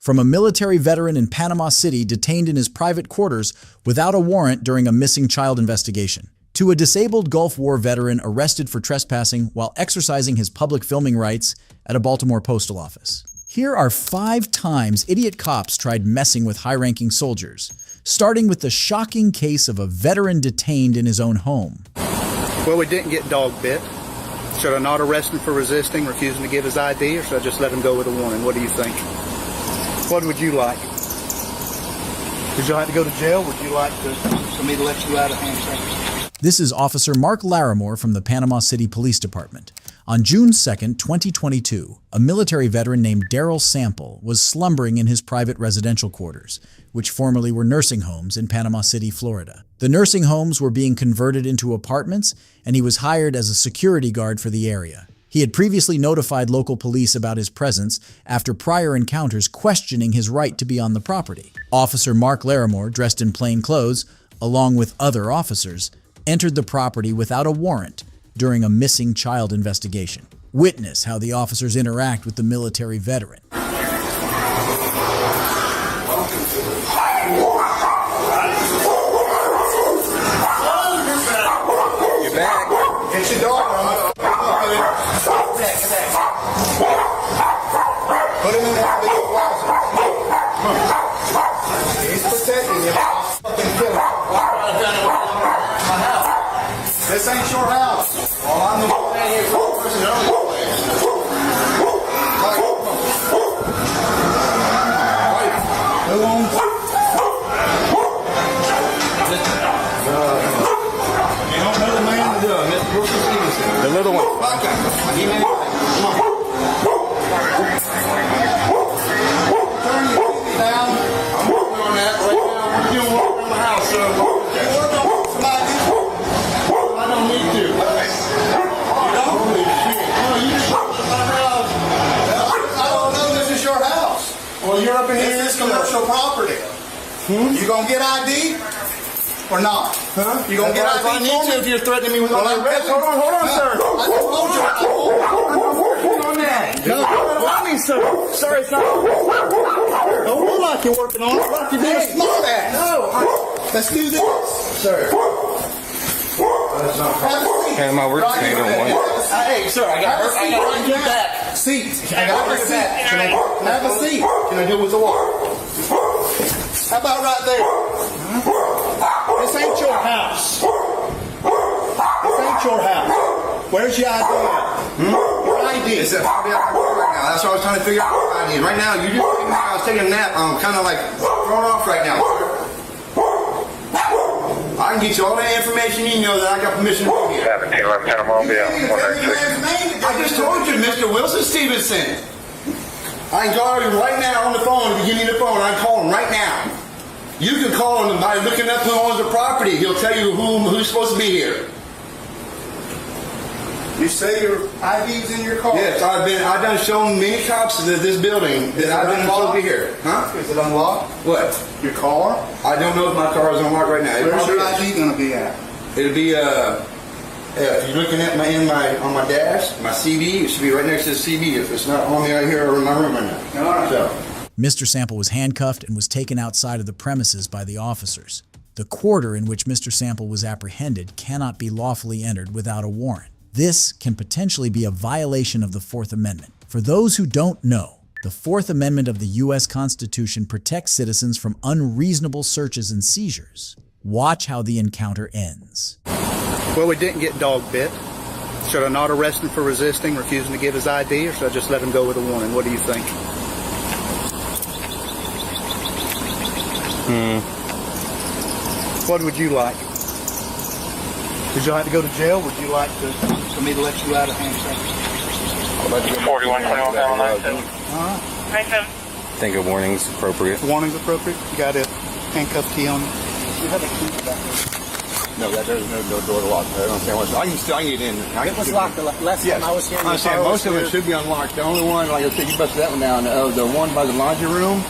from a military veteran in Panama City detained in his private quarters without a warrant during a missing child investigation, to a disabled Gulf War veteran arrested for trespassing while exercising his public filming rights at a Baltimore postal office. Here are 5 times idiot cops tried messing with high-ranking soldiers, starting with the shocking case of a veteran detained in his own home. Well, we didn't get dog bit. Should I not arrest him for resisting, refusing to give his ID, or should I just let him go with a warning? What do you think? What would you like? Would you like to go to jail? Would you like for me to let you out of handcuffs? This is Officer Mark Larimore from the Panama City Police Department. On June 2, 2022, a military veteran named Daryl Sample was slumbering in his private residential quarters, which formerly were nursing homes in Panama City, Florida. The nursing homes were being converted into apartments, and he was hired as a security guard for the area. He had previously notified local police about his presence after prior encounters questioning his right to be on the property. Officer Mark Larimore, dressed in plain clothes, along with other officers, entered the property without a warrant during a missing child investigation. Witness how the officers interact with the military veteran. You're back. Get your dog on. Put him in that big closet. He's protecting you. Fucking kill him. This ain't your house. All I'm the one here for the person that owns the place. Who owns it? You don't know the man? Mr. Brooks Stevenson. The little one. Okay. He made it. Come on. Turn your TV down. I'm working on that right now. We're doing work around the house, so. Well, you're up in here. This is commercial property. You gonna get ID or not? Huh? You gonna get ID? I need to if you're threatening me with my arrest. Hold on, sir. I told you. I'm working on that. No, allow me, sir. Sir, it's not. Don't look like you're working on it. Like you're doing a smart ass. No. Let's do this, sir. Hey, my work thing on one. Hey, sir, I got to get that seat. I got to seat. Can I have a seat? Can I do it with the water? How about right there? This ain't your house. This ain't your house. Where's your ID? Your ID. It's probably out my right now. That's what I was trying to figure out what I need. Right now, you just think I was taking a nap. I'm kind of like thrown off right now. I can get you all the information you know that I got permission to do here. 1711 Panama, I just told you, Mr. Wilson Stevenson. I can call you right now on the phone. If you give me the phone, I can call him right now. You can call him by looking up who owns the property. He'll tell you who's supposed to be here. You say your ID's in your car? Yes, I've done shown many cops of this building that I've been supposed to be here. Huh? Is it unlocked? What? Your car? I don't know if my car is unlocked right now. Where's your ID going to be at? It'll be if you're looking at on my dash, my CD, it should be right next to the CD. If it's not on me right here or in my room right now. All right. So. Mr. Sample was handcuffed and was taken outside of the premises by the officers. The quarter in which Mr. Sample was apprehended cannot be lawfully entered without a warrant. This can potentially be a violation of the Fourth Amendment. For those who don't know, the Fourth Amendment of the U.S. Constitution protects citizens from unreasonable searches and seizures. Watch how the encounter ends. Well, we didn't get dog bit. Should I not arrest him for resisting, refusing to give his ID, or should I just let him go with a warning? What do you think? What would you like? Would you like to go to jail? Would you like for me to let you out of handcuffs? 4121 Panama. All right. I think a warning's appropriate. Warning's appropriate? You got a handcuff key on you? You have a key back there. No, there's no door to lock. I don't understand what. I can get in. It was locked the last time I was here. I understand. Most of it should be unlocked. The only one, like I said, you busted that one down. The one by the laundry room,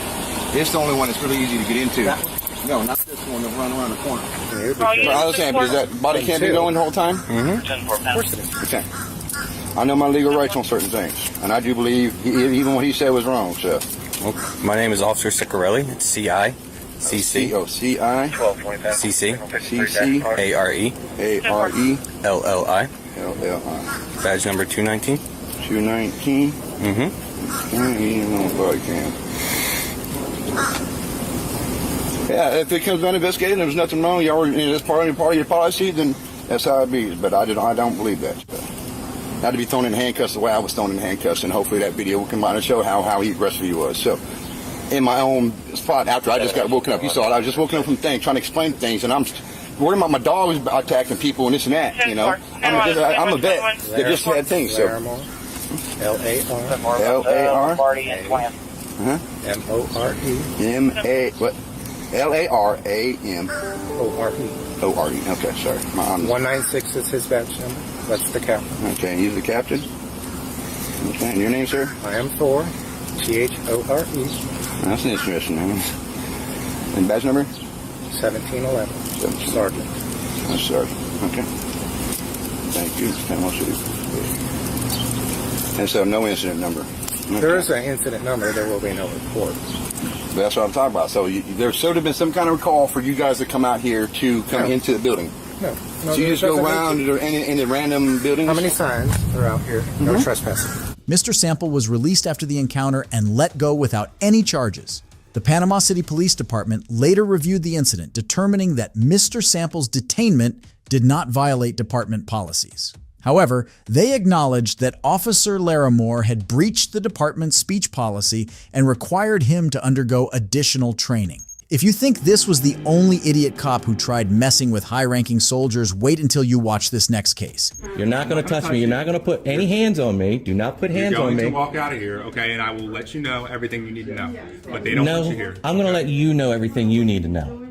it's the only one that's really easy to get into. No, not this one that run around the corner. I was saying, because that body can't be going the whole time? Of course it is. Okay. I know my legal rights on certain things, and I do believe even what he said was wrong, so. My name is Officer Ciccarelli. It's C-I. C-C. C-O-C-I. 1225. C-C. C-C. A-R-E. A-R-E. L-L-I. L-L-I. Badge number 219. 219. Yeah, if it comes been investigated and there's nothing wrong, y'all were, that's part of your policy, then that's how it be. But I don't believe that. Not to be thrown in handcuffs the way I was thrown in handcuffs, and hopefully that video will come out and show how aggressive he was. So, in my own spot, after I just got woken up, you saw it. I was just woken up from things, trying to explain things, and I'm worried about my dog was attacking people and this and that. You know, I'm a vet that just had things. So. Laramore. L-A-R. M-O-R-E. M-A, what? L-A-R-A-M. O-R-E. O-R-E. Okay, sorry. 196 is his badge number. That's the captain. Okay, he's the captain. Okay, and your name, sir? I am Thor. T-H-O-R-E. That's an interesting name. And badge number? 1711. Sergeant. That's Sergeant. Okay. Thank you. Panama City. And so no incident number. Okay. There is an incident number. There will be no report. But that's what I'm talking about. So there should have been some kind of call for you guys to come out here to come into the building. No. So you just go around in the random buildings? How many signs are out here? No trespassing. Mr. Sample was released after the encounter and let go without any charges. The Panama City Police Department later reviewed the incident, determining that Mr. Sample's detainment did not violate department policies. However, they acknowledged that Officer Laramore had breached the department's speech policy and required him to undergo additional training. If you think this was the only idiot cop who tried messing with high-ranking soldiers, wait until you watch this next case. You're not going to touch me. You're not going to put any hands on me. Do not put hands on me. You're going to walk out of here, okay? And I will let you know everything you need to know. But they don't want you here. I'm going to let you know everything you need to know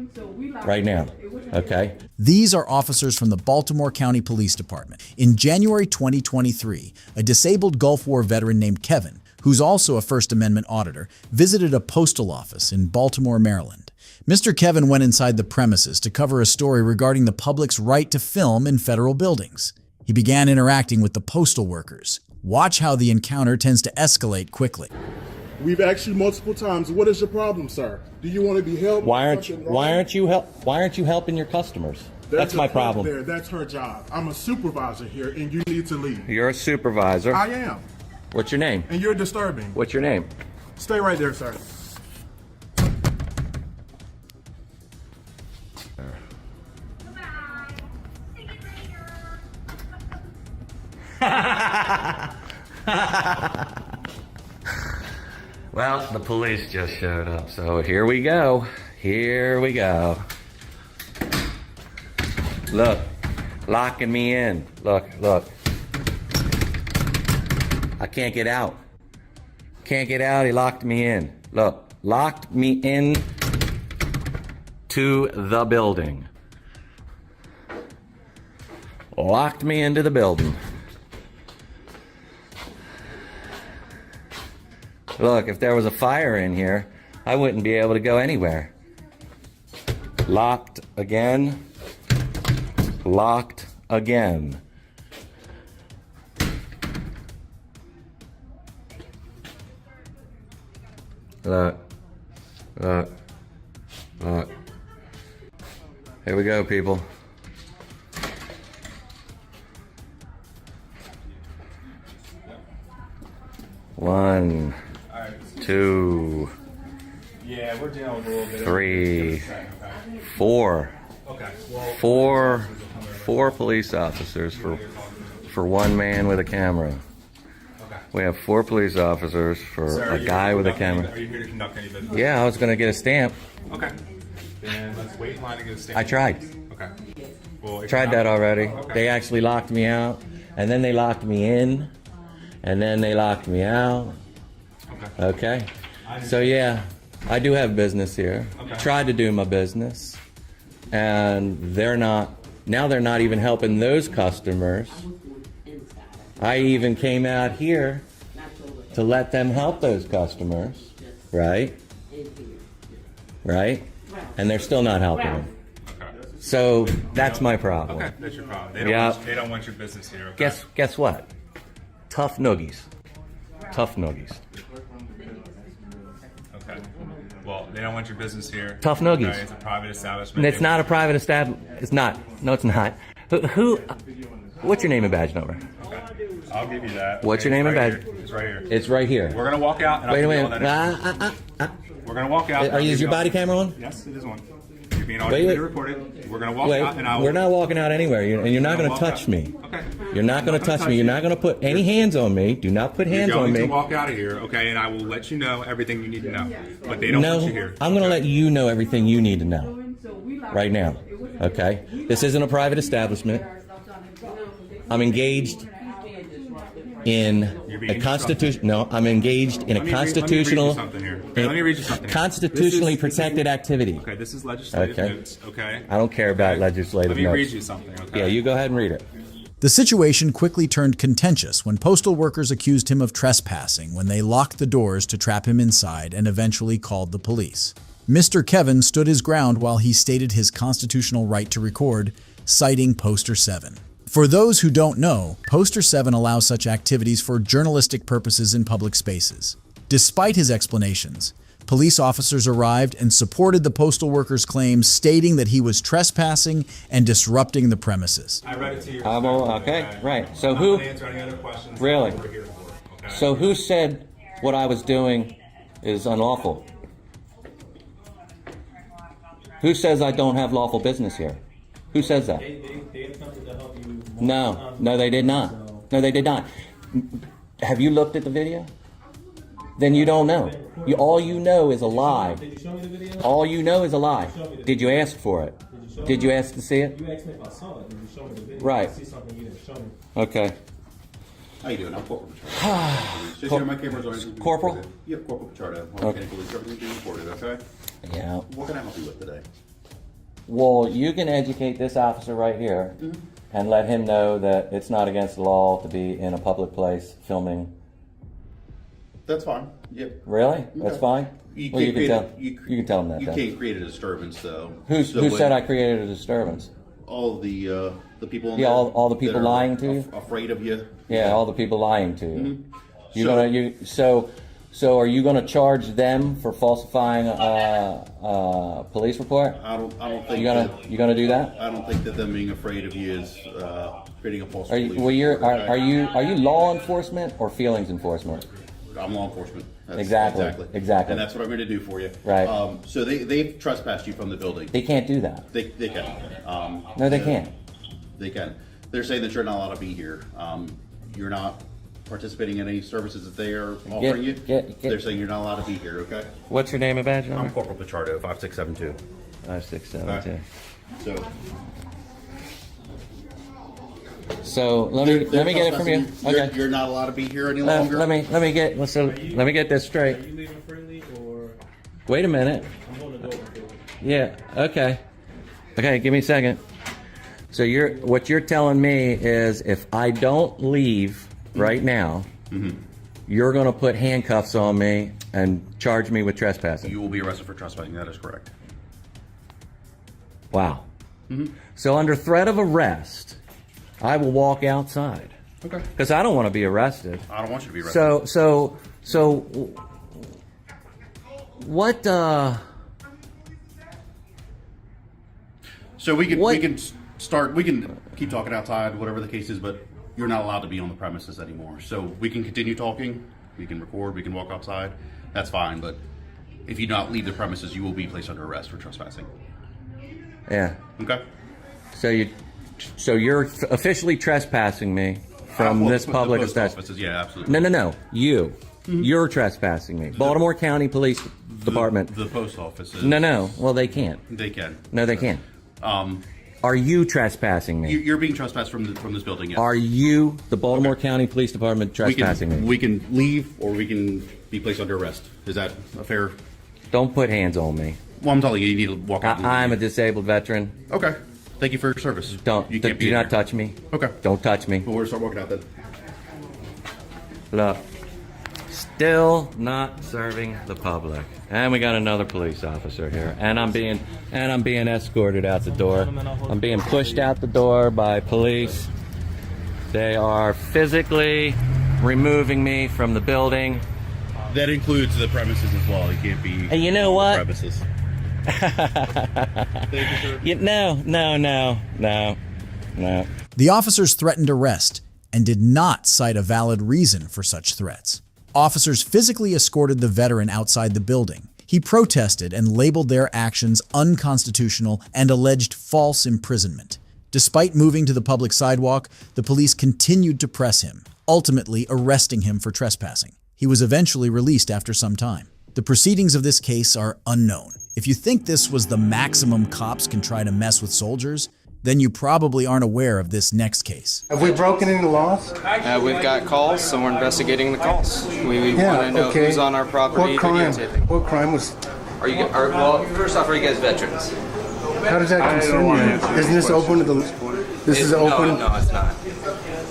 right now, okay? These are officers from the Baltimore County Police Department. In January 2023, a disabled Gulf War veteran named Kevin, who's also a First Amendment auditor, visited a postal office in Baltimore, Maryland. Mr. Kevin went inside the premises to cover a story regarding the public's right to film in federal buildings. He began interacting with the postal workers. Watch how the encounter tends to escalate quickly. We've asked you multiple times, what is your problem, sir? Do you want to be helped? Why aren't you helping your customers? That's my problem. There, that's her job. I'm a supervisor here, and you need to leave. You're a supervisor. I am. What's your name? And you're disturbing. What's your name? Stay right there, sir. Well, the police just showed up, so here we go. Here we go. Look, locking me in. Look. I can't get out. Can't get out, he locked me in. Look, locked me in to the building. Locked me into the building. Look, if there was a fire in here, I wouldn't be able to go anywhere. Locked again. Locked again. Look. Here we go, people. One, two, Yeah, we're dealing with a little bit. three, four. Okay. Four police officers for one man with a camera. Okay. We have 4 police officers for Sir, a guy with a camera. Are you here to conduct any business? Yeah, I was gonna get a stamp. Okay. Then let's wait in line to get a stamp. I tried. Okay. Well, if Tried you're that not- already. Okay. They actually locked me out, and then they locked me in, and then they locked me out. Okay. So yeah, I do have business here. Okay. Tried to do my business, and they're not even helping those customers. I even came out here to let them help those customers, right? Right? And they're still not helping them. Okay. So that's my problem. Okay, that's your problem. They don't want your business here. Okay? Guess what? Tough noogies. Tough noogies. Well, they don't want your business here. Tough noogies. Okay, it's a private establishment. It's not a private establishment. It's not. No, it's not. Who? What's your name and badge number? Okay. I'll give you that. What's your Okay, name it's and right badge? here. It's right here. It's right here. We're gonna walk out. And Wait a I'll give you minute. all that We're gonna walk out. Is your body camera on? Yes, it is on. You're being Wait. audio recorded. We're gonna walk Wait, out, and I will. we're not walking out anywhere, and you're not We're going to gonna walk touch out. me. Okay. You're not going to touch me. You're not going to put any hands on me. Do not put hands You're on going me. to walk out of here, okay? And I will let you know everything you need to know. But they don't want you No, here. I'm going to okay? let you know everything you need to know right now. Okay? This isn't a private establishment. I'm engaged in You're a being constitution. No, I'm engaged in a constitutional, Let me read you something here. constitutionally This is- protected activity. Okay, this is legislative Okay. notes, okay? I don't care about Okay? legislative Let me notes. read you something, okay? Yeah, you go ahead and read it. The situation quickly turned contentious when postal workers accused him of trespassing when they locked the doors to trap him inside and eventually called the police. Mr. Kevin stood his ground while he stated his constitutional right to record, citing Poster 7. For those who don't know, Poster 7 allows such activities for journalistic purposes in public spaces. Despite his explanations, police officers arrived and supported the postal worker's claims, stating that he was trespassing and disrupting the premises. I read it to you. Okay, right. So I'm who? not gonna answer any other questions. Really? That's what we're here for, okay? So who said what I was doing is unlawful? Who says I don't have lawful business here? Who says that? They attempted to help you. No, they did not. No, they did not. Have you looked at the video? Then you don't know. All you know is a lie. Did you show me the video? All you know is a lie. Did you ask for it? Did you ask to see it? You asked me if I saw it. Did you show me the video? Right. I see something you didn't show me. Okay. How you doing? I'm Corporal Pichardo. Just here, my camera's on. Corporal? Yep, Corporal Pichardo. Okay. Police, everything's being recorded, okay? Yeah. What can I help you with today? Well, you can educate this officer right here and let him know that it's not against the law to be in a public place filming. That's fine. Yep. Really? That's Okay. fine? You Well, you can't can create tell, a- you can tell him that You then. can't create a disturbance, though. Who So said when I created a disturbance? All the people. in Yeah, there all the that people are lying to you? Afraid of you. Yeah, all the people lying to you. So- So are you gonna charge them for falsifying a police report? I don't think. You gonna do that? I don't think that them being afraid of you is creating a false. Are you, police well, report, okay? are you law enforcement or feelings enforcement? I'm law enforcement. That's Exactly. And that's what I'm going to do for you. Right. So they've trespassed you from the building. They can't do that. They can. No, they can't. They can. They're saying that you're not allowed to be here. You're not participating in any services that they are offering you. They're saying you're not allowed to be here. Okay. What's your name and badge number? I'm Corporal Pichardo, 5672. 5672. So So let me get it from you. Okay. You're not allowed to be here any longer. Let me get this straight. Are you leaving freely or Wait a minute. I'm holding the door for you? Yeah. Okay. Okay. Give me a second. So what you're telling me is if I don't leave right now, you're going to put handcuffs on me and charge me with trespassing. You will be arrested for trespassing. That is correct. Wow. So under threat of arrest, I will walk outside. Okay. Because I don't want to be arrested. I don't want you to be arrested. So what? So we What- can start. We can keep talking outside, whatever the case is, but you're not allowed to be on the premises anymore. So we can continue talking. We can record. We can walk outside. That's fine. But if you not leave the premises, you will be placed under arrest for trespassing. Yeah. Okay. So you're officially trespassing me from Well, this the public post establishment. offices, yeah, absolutely. No. You. You're trespassing me. Baltimore County Police Department. The post offices. No. Well, they can't. They can. No, they can't. Are you trespassing me? You're being trespassed from this building. Yes. Are you, the Baltimore County Police Department, trespassing me? We can leave, or we can be placed under arrest. Is that a fair? Don't put hands on me. Well, I'm telling you, you need to walk out. I'm a disabled veteran. Okay. Thank you for your service. You can't Do not touch me. Okay. Don't touch me. Well, we're gonna start walking out then. Look, still not serving the public, and we got another police officer here, and I'm being escorted out the door. I'm being pushed out the door by police. They are physically removing me from the building. That includes the premises as well. It can't be. And you know what? Premises. Thank you, sir. No. The officers threatened arrest and did not cite a valid reason for such threats. Officers physically escorted the veteran outside the building. He protested and labeled their actions unconstitutional and alleged false imprisonment. Despite moving to the public sidewalk, the police continued to press him, ultimately arresting him for trespassing. He was eventually released after some time. The proceedings of this case are unknown. If you think this was the maximum cops can try to mess with soldiers, then you probably aren't aware of this next case. Have we broken any laws? We've got calls, so we're investigating the calls. We want to know who's on our property. What crime? Videotaping. What crime was? Well, first off, are you guys veterans? How does that concern you? Isn't this open to the? This is open. No, it's not.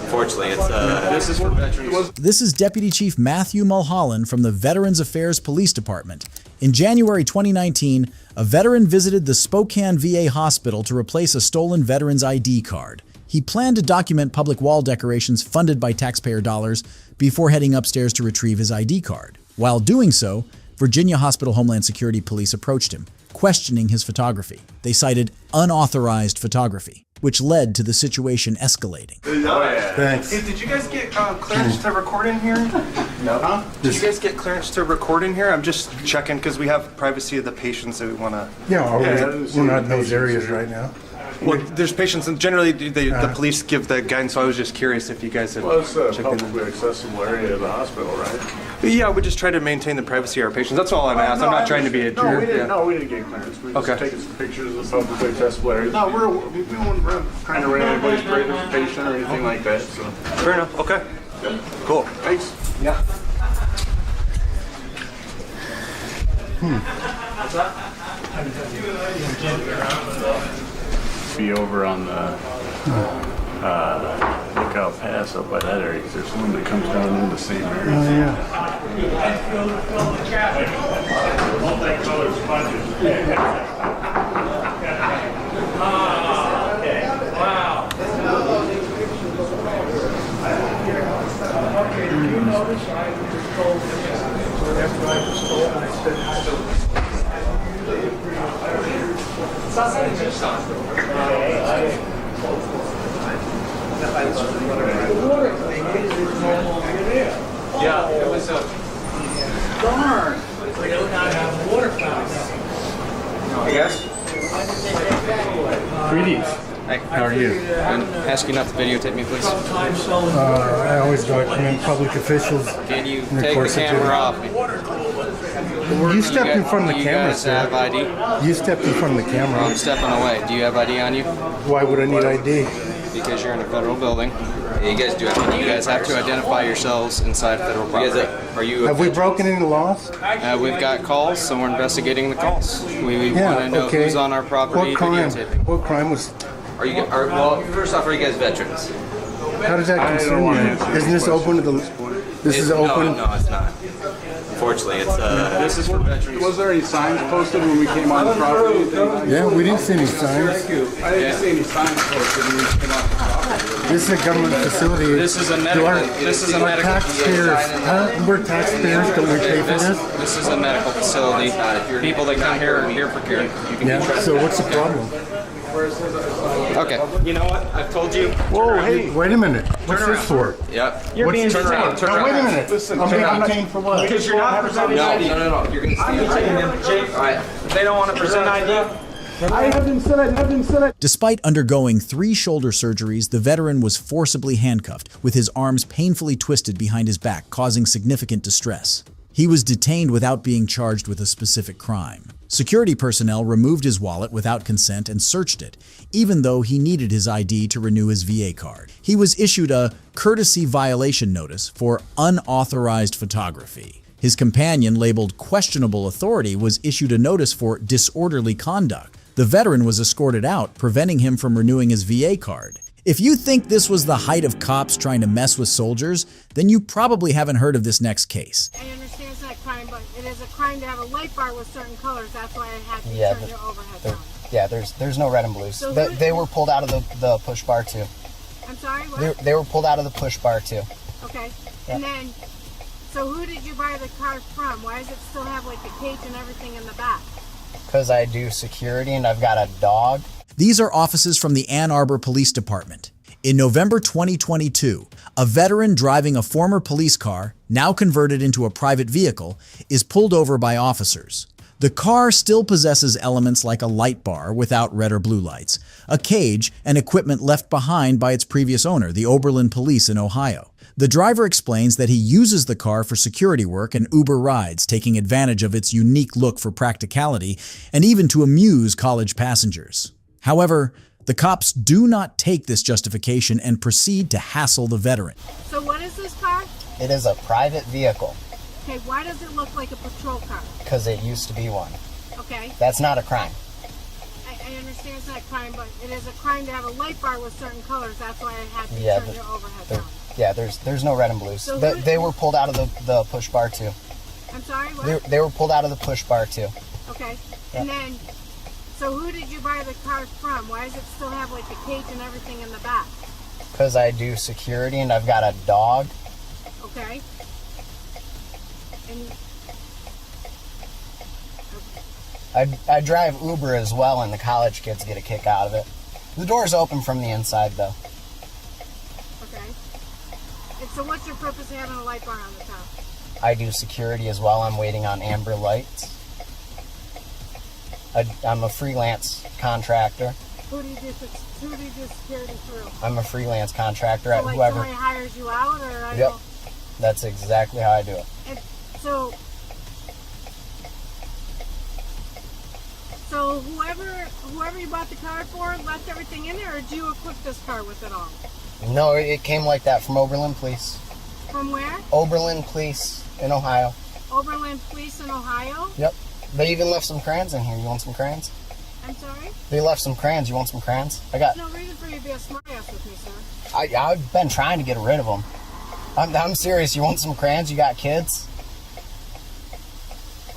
Unfortunately, it's this is for veterans. This is Deputy Chief Matthew Mulholland from the Veterans Affairs Police Department. In January 2019, a veteran visited the Spokane VA hospital to replace a stolen veteran's ID card. He planned to document public wall decorations funded by taxpayer dollars before heading upstairs to retrieve his ID card. While doing so, Virginia Hospital Homeland Security Police approached him, questioning his photography. They cited unauthorized photography, which led to the situation escalating. Thanks. Hey, did you guys get clearance to record in here? No. Huh? Did you guys get clearance to record in here? I'm just checking because we have privacy of the patients that we want to. Yeah, we're not in those areas right now. Well, there's patients, and generally the police give the guidance. So I was just curious if you guys had. Well, it's a publicly accessible area of the hospital, right? Yeah, we just try to maintain the privacy of our patients. That's all I'm asking. I'm not trying to be a jerk. We didn't get clearance. We just taking some pictures of the publicly accessible area. No, we weren't trying to run anybody's patient or anything like that. So. Fair enough. Okay. Yeah. Cool. Thanks. Yeah. Be over on the Lookout Pass up by that area. There's one that comes down in the same area. Oh yeah. Yeah, it was a. Darn! We don't have water fountain. Hey guys. Greetings. Hey. How are you? I'm asking not to videotape me, please. I always document public officials. Can you take the camera off me? You stepped in front of the camera, guys sir. have ID? You stepped in front of the camera. I'm stepping away. Do you have ID on you? Why would I need ID? Because you're in a federal building. Yeah, you guys do have ID. You guys have to identify yourselves inside federal property. Have we broken any laws? We've got calls, so we're investigating the calls. We want to know who's on our property. What crime? Videotaping. What crime was? Well, first off, are you guys veterans? How does that concern you? Isn't this open to the? This is open. No, it's not. Unfortunately, it's this is for veterans. Was there any signs posted when we came on the property? Yeah, we didn't see any signs. I didn't see any signs posted when we came on the property. This is a government facility. This is a medical. This is a medical. Taxpayers. We're taxpayers. Don't we pay for this? This is a medical facility. People that come here are here for care. Yeah. So what's the problem? Okay. You know what? I've told you. Whoa, hey. Wait a minute. What's this for? Yep. You're being turn around. Turn No, around. wait a minute. Listen, I'm being detained for what? Because you're not presenting ID. No. You're going to see Jake, if they don't want to present ID. I haven't said it. Despite undergoing 3 shoulder surgeries, the veteran was forcibly handcuffed, with his arms painfully twisted behind his back, causing significant distress. He was detained without being charged with a specific crime. Security personnel removed his wallet without consent and searched it, even though he needed his ID to renew his VA card. He was issued a courtesy violation notice for unauthorized photography. His companion, labeled questionable authority, was issued a notice for disorderly conduct. The veteran was escorted out, preventing him from renewing his VA card. If you think this was the height of cops trying to mess with soldiers, then you probably haven't heard of this next case. I understand it's not a crime, but it is a crime to have a light bar with certain colors. That's why I had to turn your overhead down. Yeah, there's no red and blues. So They were pulled out of the push bar too. I'm sorry, what? They were pulled out of the push bar too. Okay, and then So who did you buy the car from? Why does it still have like the cage and everything in the back? Because I do security and I've got a dog. These are officers from the Ann Arbor Police Department. In November 2022, a veteran driving a former police car, now converted into a private vehicle, is pulled over by officers. The car still possesses elements like a light bar without red or blue lights, a cage, and equipment left behind by its previous owner, the Oberlin Police in Ohio. The driver explains that he uses the car for security work and Uber rides, taking advantage of its unique look for practicality and even to amuse college passengers. However, the cops do not take this justification and proceed to hassle the veteran. So what is this car? It is a private vehicle. Okay, why does it look like a patrol car? Because it used to be one. Okay. That's not a crime. I understand it's not a crime, but it is a crime to have a light bar with certain colors. That's why I had to turn your overhead down. Yeah, there's no red and blues. So they were pulled out of the push bar too. I'm sorry, what? They were pulled out of the push bar too. Okay. Yeah. And then, so who did you buy the car from? Why does it still have like the cage and everything in the back? Because I do security and I've got a dog. Okay. And I drive Uber as well, and the college kids get a kick out of it. The door's open from the inside though. okay. And so what's your purpose of having a light bar on the top? I do security as well. I'm waiting on amber lights. I'm a freelance contractor. Who do you do security through? I'm a freelance contractor So at like whoever. somebody hires you out, or I don't Yep, know. that's exactly how I do it. And so whoever you bought the car for left everything in there, or did you equip this car with it all? No, it came like that from Oberlin Police. From where? Oberlin Police in Ohio. Oberlin Police in Ohio? Yep. They even left some crayons in here. You want some crayons? I'm sorry? They left some crayons. You want some crayons? I got. There's no reason for you to be a smartass with me, sir. I've been trying to get rid of them. I'm serious. You want some crayons? You got kids?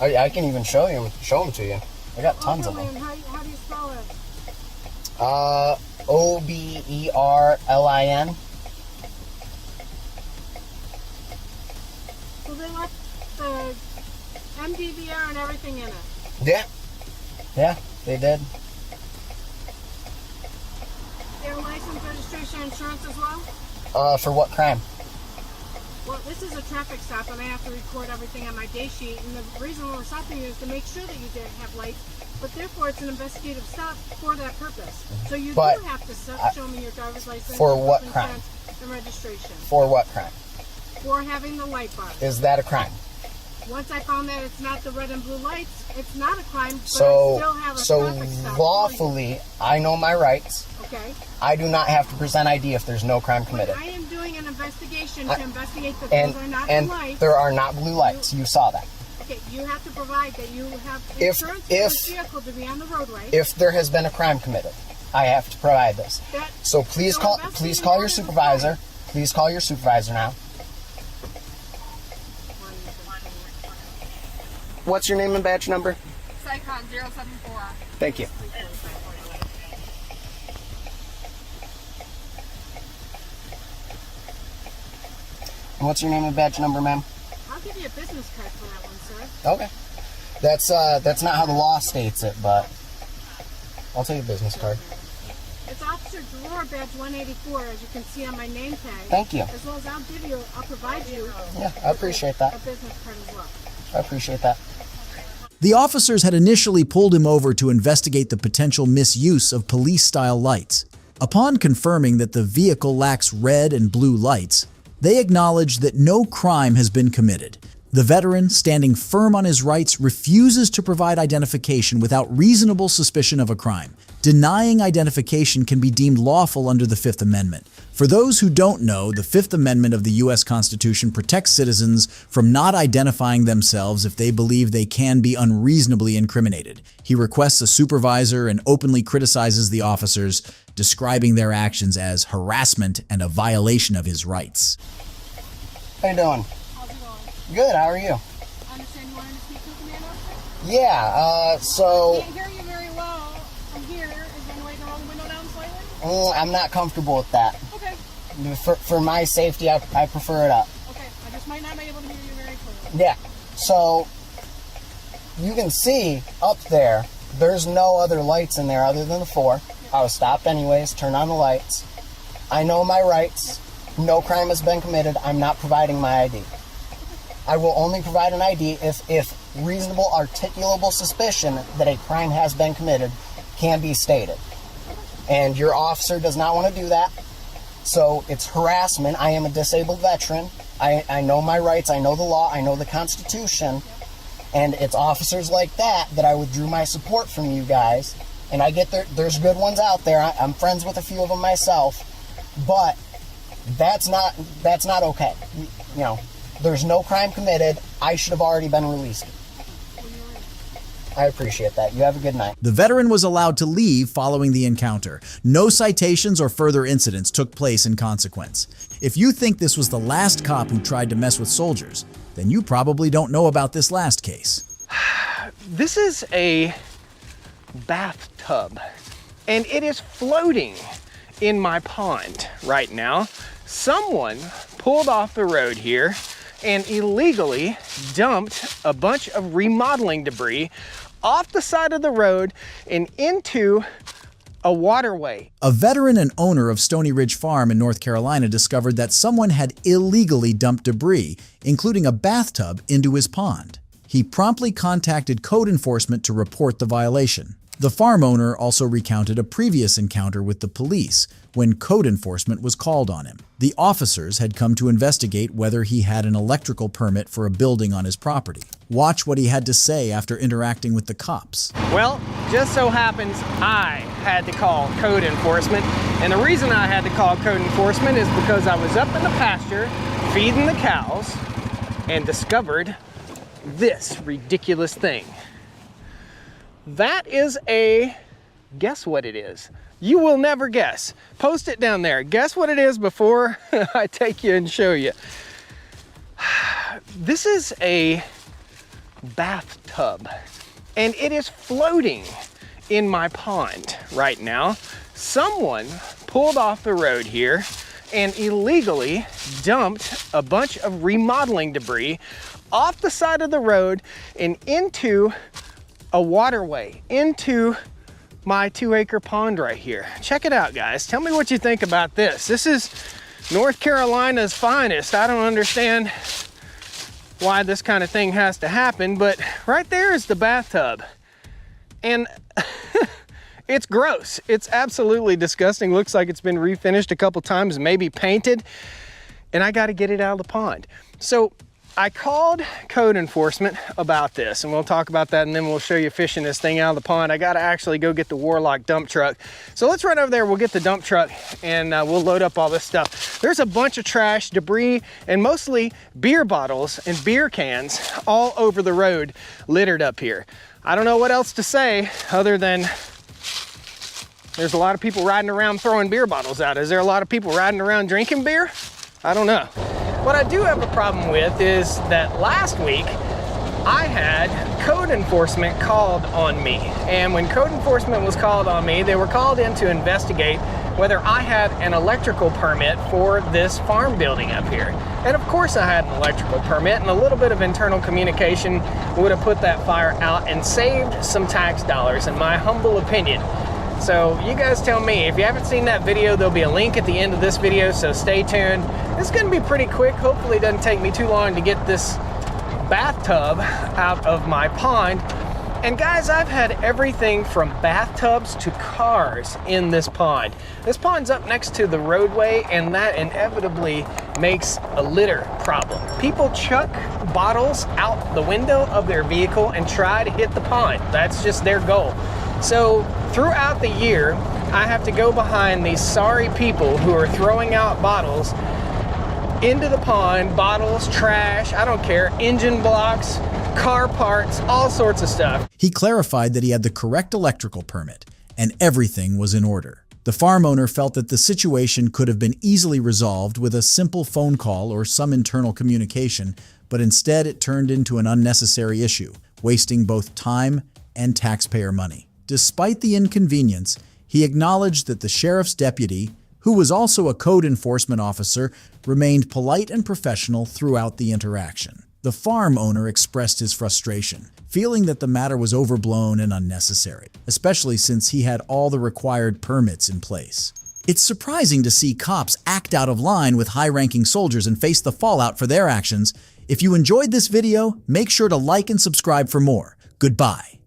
I can even show them to you. I got tons of them. How do you spell it? Oberlin. So they left the MDVR and everything in it. Yeah, they did. Their license, registration, insurance as well? For what crime? Well, this is a traffic stop, and I have to record everything on my day sheet. And the reason we're stopping you is to make sure that you didn't have lights, but therefore it's an investigative stop for that purpose. So you do have to show me your driver's license. For what crime? And registration. For what crime? For having the light bar. Is that a crime? Once I found that it's not the red and blue lights, it's not a crime, but I still have a traffic stop. Lawfully, I know my rights. Okay. I do not have to present ID if there's no crime committed. But I am doing an investigation to investigate that those are not blue lights. There are not blue lights. You saw that. Okay, you have to provide that you have insurance for this vehicle to be on the roadway. If there has been a crime committed, I have to provide this. So please call your supervisor. Please call your supervisor now. What's your name and badge number? Psychon 074. Thank you. And what's your name and badge number, ma'am? I'll give you a business card for that one, sir. Okay. That's not how the law states it, but I'll take a business card. It's Officer Drawer badge 184, as you can see on my name tag. Thank you. As well as I'll provide you. Yeah, I appreciate that. A business card as well. I appreciate that. The officers had initially pulled him over to investigate the potential misuse of police-style lights. Upon confirming that the vehicle lacks red and blue lights, they acknowledged that no crime has been committed. The veteran, standing firm on his rights, refuses to provide identification without reasonable suspicion of a crime. Denying identification can be deemed lawful under the Fifth Amendment. For those who don't know, the Fifth Amendment of the U.S. Constitution protects citizens from not identifying themselves if they believe they can be unreasonably incriminated. He requests a supervisor and openly criticizes the officers, describing their actions as harassment and a violation of his rights. How you doing? How's it going? Good, how are you? I understand you wanted to speak to the command officer? Yeah, so... I can't hear you very well from here. Is there any way to roll the window down slightly? I'm not comfortable with that. Okay. For my safety, I prefer it up. Okay, I just might not be able to hear you very Yeah. So you can see up there, there's no other lights in there other than the 4. I was stopped anyways, turn on the lights. I know my rights. No crime has been committed. I'm not providing my ID. I will only provide an ID if reasonable articulable suspicion that a crime has been committed can be stated. And your officer does not want to do that. So it's harassment. I am a disabled veteran. I know my rights. I know the law. I know the Constitution. And it's officers like that I withdrew my support from you guys. And I get there's good ones out there. I'm friends with a few of them myself. But that's not okay. You know, there's no crime committed. I should have already been released. I appreciate that. You have a good night. The veteran was allowed to leave following the encounter. No citations or further incidents took place in consequence. If you think this was the last cop who tried to mess with soldiers, then you probably don't know about this last case. This is a bathtub, and it is floating in my pond right now. Someone pulled off the road here and illegally dumped a bunch of remodeling debris off the side of the road and into a waterway. A veteran and owner of Stony Ridge Farm in North Carolina discovered that someone had illegally dumped debris, including a bathtub, into his pond. He promptly contacted code enforcement to report the violation. The farm owner also recounted a previous encounter with the police when code enforcement was called on him. The officers had come to investigate whether he had an electrical permit for a building on his property. Watch what he had to say after interacting with the cops. Well, just so happens I had to call code enforcement, and the reason I had to call code enforcement is because I was up in the pasture feeding the cows and discovered this ridiculous thing. That is a, guess what it is? You will never guess. Post it down there. Guess what it is before I take you and show you. This is a bathtub, and it is floating in my pond right now. Someone pulled off the road here and illegally dumped a bunch of remodeling debris off the side of the road and into a waterway, into my 2-acre pond right here. Check it out, guys. Tell me what you think about this. This is North Carolina's finest. I don't understand why this kind of thing has to happen, but right there is the bathtub. And it's gross. It's absolutely disgusting. Looks like it's been refinished a couple times, maybe painted, and I got to get it out of the pond. So I called code enforcement about this, and we'll talk about that, and then we'll show you fishing this thing out of the pond. I got to actually go get the Warlock dump truck. So let's run over there. We'll get the dump truck, and we'll load up all this stuff. There's a bunch of trash, debris, and mostly beer bottles and beer cans all over the road littered up here. I don't know what else to say other than there's a lot of people riding around throwing beer bottles out. Is there a lot of people riding around drinking beer? I don't know. What I do have a problem with is that last week I had code enforcement called on me. And when code enforcement was called on me, they were called in to investigate whether I had an electrical permit for this farm building up here. And of course I had an electrical permit, and a little bit of internal communication would have put that fire out and saved some tax dollars, in my humble opinion. So you guys tell me. If you haven't seen that video, there'll be a link at the end of this video, so stay tuned. It's gonna be pretty quick. Hopefully it doesn't take me too long to get this bathtub out of my pond. And guys, I've had everything from bathtubs to cars in this pond. This pond's up next to the roadway, and that inevitably makes a litter problem. People chuck bottles out the window of their vehicle and try to hit the pond. That's just their goal. So throughout the year, I have to go behind these sorry people who are throwing out bottles into the pond, bottles, trash, I don't care, engine blocks, car parts, all sorts of stuff. He clarified that he had the correct electrical permit and everything was in order. The farm owner felt that the situation could have been easily resolved with a simple phone call or some internal communication, but instead it turned into an unnecessary issue, wasting both time and taxpayer money. Despite the inconvenience, he acknowledged that the sheriff's deputy, who was also a code enforcement officer, remained polite and professional throughout the interaction. The farm owner expressed his frustration, feeling that the matter was overblown and unnecessary, especially since he had all the required permits in place. It's surprising to see cops act out of line with high-ranking soldiers and face the fallout for their actions. If you enjoyed this video, make sure to like and subscribe for more. Goodbye.